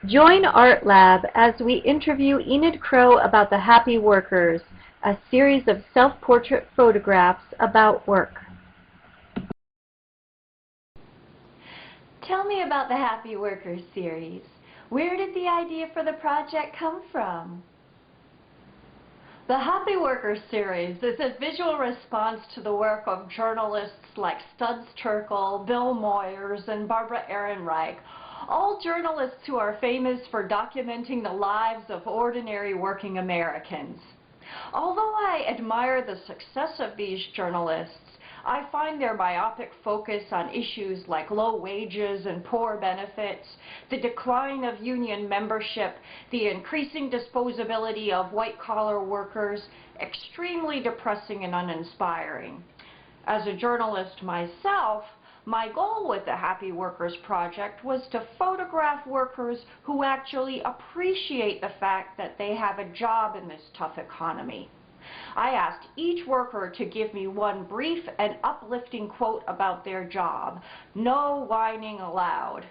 Join Art Lab as we interview Enid Crow about the Happy Workers, a series of self-portrait photographs about work. Tell me about the Happy Workers series. Where did the idea for the project come from? The Happy Workers series is a visual response to the work of journalists like Studs Terkel, Bill Moyers, and Barbara Ehrenreich, all journalists who are famous for documenting the lives of ordinary working Americans. Although I admire the success of these journalists, I find their myopic focus on issues like low wages and poor benefits, the decline of union membership, the increasing disposability of white-collar workers, extremely depressing and uninspiring. As a journalist myself, my goal with the Happy Workers Project was to photograph workers who actually appreciate the fact that they have a job in this tough economy. I asked each worker to give me one brief and uplifting quote about their job. No whining allowed.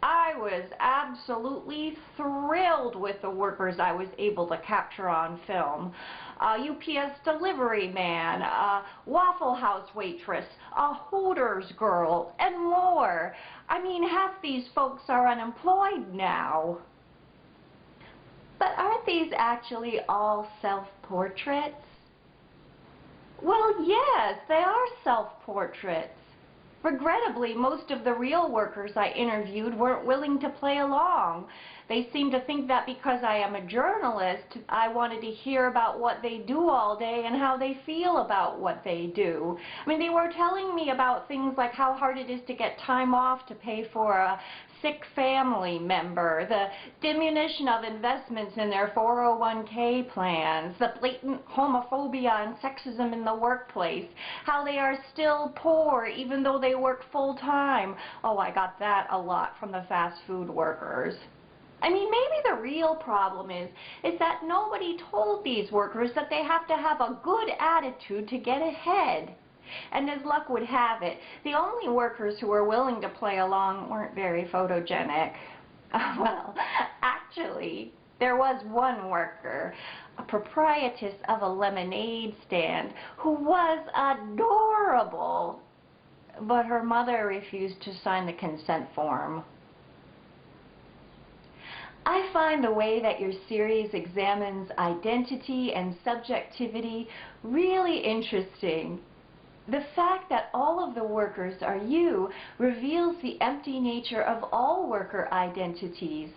I was absolutely thrilled with the workers I was able to capture on film. A UPS delivery man, a Waffle House waitress, a Hooters girl, and more. I mean, half these folks are unemployed now. But aren't these actually all self-portraits? Well, yes, they are self-portraits. Regrettably, most of the real workers I interviewed weren't willing to play along. They seem to think that because I am a journalist, I wanted to hear about what they do all day and how they feel about what they do. I mean, they were telling me about things like how hard it is to get time off to pay for a sick family member, the diminution of investments in their 401k plans, the blatant homophobia and sexism in the workplace, how they are still poor even though they work full-time. Oh, I got that a lot from the fast food workers. I mean, maybe the real problem is that nobody told these workers that they have to have a good attitude to get ahead. And as luck would have it, the only workers who were willing to play along weren't very photogenic. Well, actually, there was one worker, a proprietress of a lemonade stand, who was adorable, but her mother refused to sign the consent form. I find the way that your series examines identity and subjectivity really interesting. The fact that all of the workers are you reveals the empty nature of all worker identities.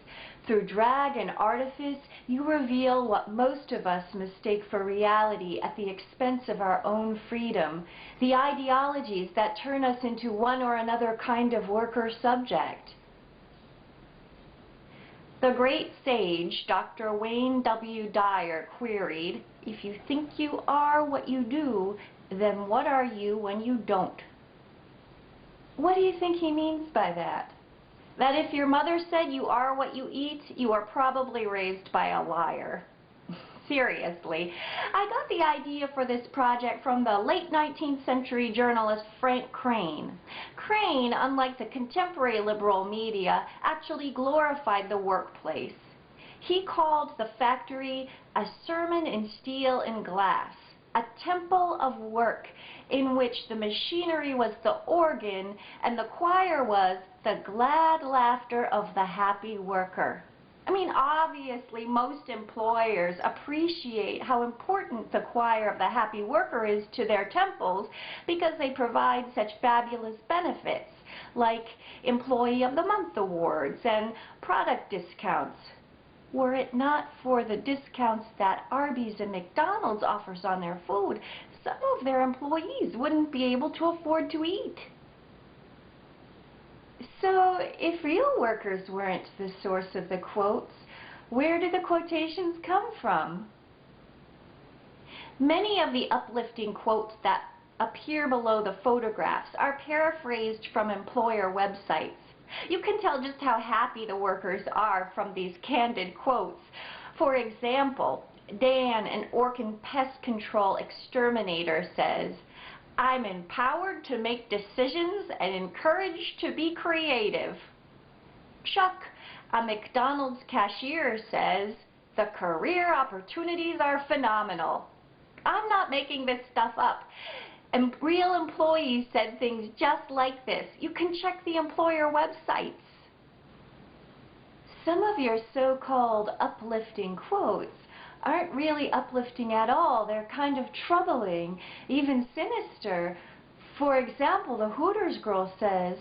Through drag and artifice, you reveal what most of us mistake for reality at the expense of our own freedom, the ideologies that turn us into one or another kind of worker subject. The great sage, Dr. Wayne W. Dyer, queried, "If you think you are what you do, then what are you when you don't?" What do you think he means by that? That if your mother said you are what you eat, you are probably raised by a liar. Seriously, I got the idea for this project from the late 19th century journalist Frank Crane. Crane, unlike the contemporary liberal media, actually glorified the workplace. He called the factory a sermon in steel and glass, a temple of work in which the machinery was the organ and the choir was the glad laughter of the happy worker. I mean, obviously, most employers appreciate how important the choir of the happy worker is to their temples because they provide such fabulous benefits, like Employee of the Month awards and product discounts. Were it not for the discounts that Arby's and McDonald's offers on their food, some of their employees wouldn't be able to afford to eat. So, if real workers weren't the source of the quotes, where do the quotations come from? Many of the uplifting quotes that appear below the photographs are paraphrased from employer websites. You can tell just how happy the workers are from these candid quotes. For example, Dan, an Orkin pest control exterminator, says, "I'm empowered to make decisions and encouraged to be creative." Chuck, A McDonald's cashier says, "The career opportunities are phenomenal." I'm not making this stuff up. And real employees said things just like this. You can check the employer websites. Some of your so-called uplifting quotes aren't really uplifting at all. They're kind of troubling, even sinister. For example, the Hooters girl says,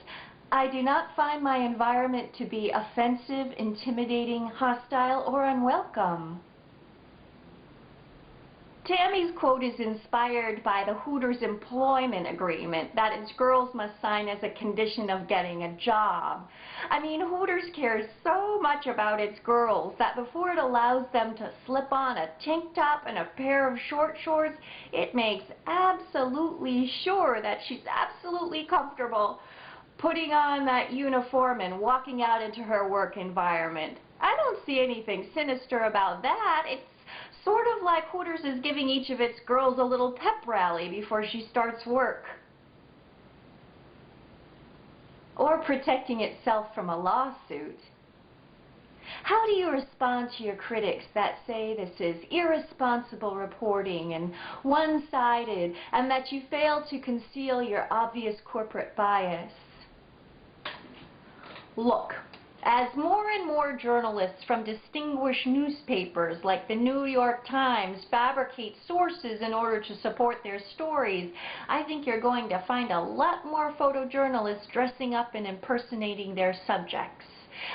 "I do not find my environment to be offensive, intimidating, hostile, or unwelcome." Tammy's quote is inspired by the Hooters employment agreement that its girls must sign as a condition of getting a job. I mean, Hooters cares so much about its girls that before it allows them to slip on a tank top and a pair of short shorts, it makes absolutely sure that she's absolutely comfortable putting on that uniform and walking out into her work environment. I don't see anything sinister about that. It's sort of like Hooters is giving each of its girls a little pep rally before she starts work. Or protecting itself from a lawsuit. How do you respond to your critics that say this is irresponsible reporting and one-sided, and that you fail to conceal your obvious corporate bias? Look, as more and more journalists from distinguished newspapers like the New York Times fabricate sources in order to support their stories, I think you're going to find a lot more photojournalists dressing up and impersonating their subjects.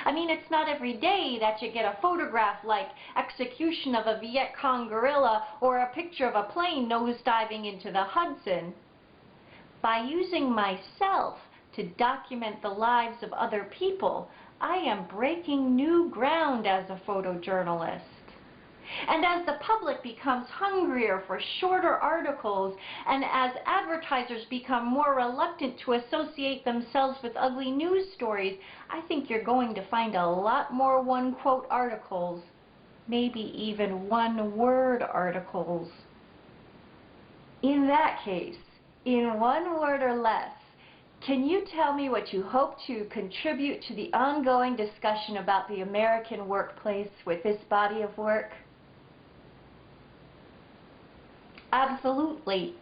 I mean, it's not every day that you get a photograph like execution of a Viet Cong guerrilla or a picture of a plane nosediving into the Hudson. By using myself to document the lives of other people, I am breaking new ground as a photojournalist. And as the public becomes hungrier for shorter articles, and as advertisers become more reluctant to associate themselves with ugly news stories, I think you're going to find a lot more one-quote articles, maybe even one-word articles. In that case, in one word or less, can you tell me what you hope to contribute to the ongoing discussion about the American workplace with this body of work? Absolutely.